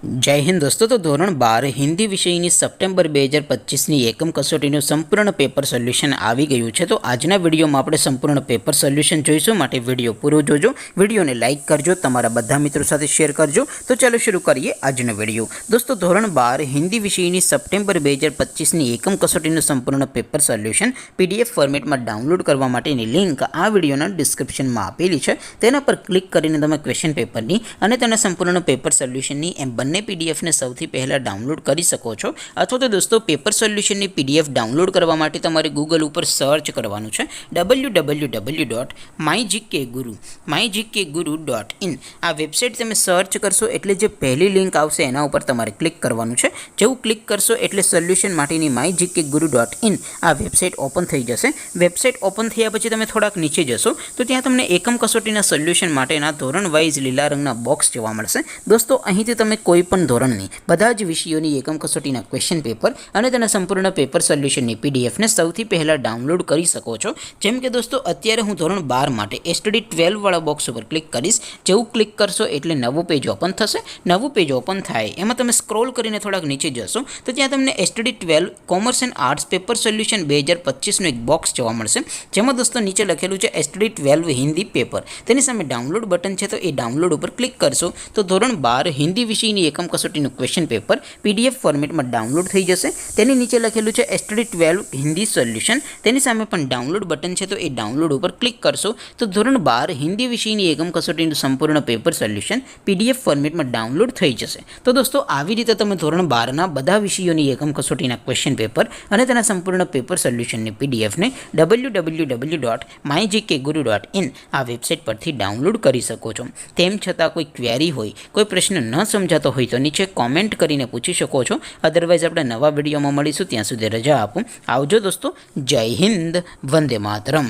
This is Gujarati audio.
जय हिंद दोस्तों। तो धोरण 12 हिंदी विषयની સપ્ટેમ્બર 2025ની એકમ કસોટીનું સંપૂર્ણ પેપર સોલ્યુશન આવી ગયું છે। તો આજના વિડીયોમાં આપણે સંપૂર્ણ પેપર સોલ્યુશન જોઈશું, માટે વિડીયો પૂરો જોજો, વિડીયોને લાઇક કરજો, તમારા બધા મિત્રો સાથે શેર કરજો। તો ચાલો શરૂ કરીએ આજનો વિડીયો। દોસ્તો ધોરણ 12 હિન્દી વિષયની સપ્ટેમ્બર 2025ની એકમ કસોટીનું સંપૂર્ણ પેપર સોલ્યુશન પીડીએફ ફોર્મેટમાં ડાઉનલોડ કરવા માટેની લિંક આ વિડીયોના ડિસ્ક્રિપ્શનમાં આપેલી છે। તેના પર ક્લિક કરીને તમે ક્વેશ્ચન પેપરની અને તેના સંપૂર્ણ પેપર સોલ્યુશનની એમ બંને पीडीएफ ने સૌથી પહેલા ડાઉનલોડ કરી શકો છો। અથવા તો દોસ્તો પેપર સોલ્યુશનની પીડીએફ ડાઉનલોડ કરવા માટે તમારે ગૂગલ ઉપર સર્ચ કરવાનું છે www.mygkguru.in। આ વેબસાઇટ તમે સર્ચ કરશો એટલે જે પહેલી લિંક આવશે એના ઉપર તમારે ક્લિક કરવાનું છે। જેવું ક્લિક કરશો એટલે સોલ્યુશન માટેની mygkguru.in આ વેબસાઇટ ઓપન થઈ જશે। વેબસાઇટ ઓપન થયા પછી તમે થોડાક નીચે જશો તો ત્યાં તમને એકમ કસોટીના સોલ્યુશન માટેના ધોરણ વાઇઝ લીલા રંગના બોક્સ જોવા મળશે। દોસ્તો અહીંથી તમે કોઈ પણ ધોરણની બધા જ વિષયોની એકમ કસોટીના ક્વેશ્ચન પેપર અને તેના સંપૂર્ણ પેપર સોલ્યુશનની પીડીએફને સૌથી પહેલાં ડાઉનલોડ કરી શકો છો। જેમ કે દોસ્તો અત્યારે હું ધોરણ 12 માટે એસટીડી 12 વાળા બોક્સ ઉપર ક્લિક કરીશ। જેવું ક્લિક કરશો એટલે નવું પેજ ઓપન થશે। નવું પેજ ઓપન થાય એમાં તમે સ્ક્રોલ કરીને થોડાક નીચે જશો તો ત્યાં તમને STD 12 commerce and arts paper solution 2025નું એક બોક્સ જોવા મળશે। જેમાં દોસ્તો નીચે લખેલું છે એસટીડી 12 હિન્દી પેપર, તેની સામે ડાઉનલોડ બટન છે, તો એ ડાઉનલોડ ઉપર ક્લિક કરશો તો ધોરણ 12 હિન્દી વિષયની એકમ કસોટીનું ક્વેશ્ચન પેપર પીડીએફ ફોર્મેટમાં ડાઉનલોડ થઈ જશે। તેની નીચે લખેલું છે એસટીડી 12 હિન્દી સોલ્યુશન, તેની સામે પણ ડાઉનલોડ બટન છે, તો એ ડાઉનલોડ ઉપર ક્લિક કરશો તો ધોરણ 12 હિન્દી વિષયની એકમ કસોટીનું સંપૂર્ણ પેપર સોલ્યુશન પીડીએફ ફોર્મેટમાં ડાઉનલોડ થઈ જશે। તો દોસ્તો આવી રીતે તમે ધોરણ 12ના બધા વિષયોની એકમ કસોટીના ક્વેશ્ચન પેપર અને તેના સંપૂર્ણ પેપર સોલ્યુશનની પીડીએફને www.mygkguru.in આ વેબસાઇટ પરથી ડાઉનલોડ કરી શકો છો। તેમ છતાં કોઈ ક્વેરી હોય, કોઈ પ્રશ્ન ન સમજાતો હોય તો નીચે કોમેન્ટ કરીને પૂછી શકો છો। અદરવાઇઝ આપણે નવા વિડીયોમાં મળીશું, ત્યાં સુધી રજા આપો। આવજો દોસ્તો, જય હિન્દ, વંદે માતરમ।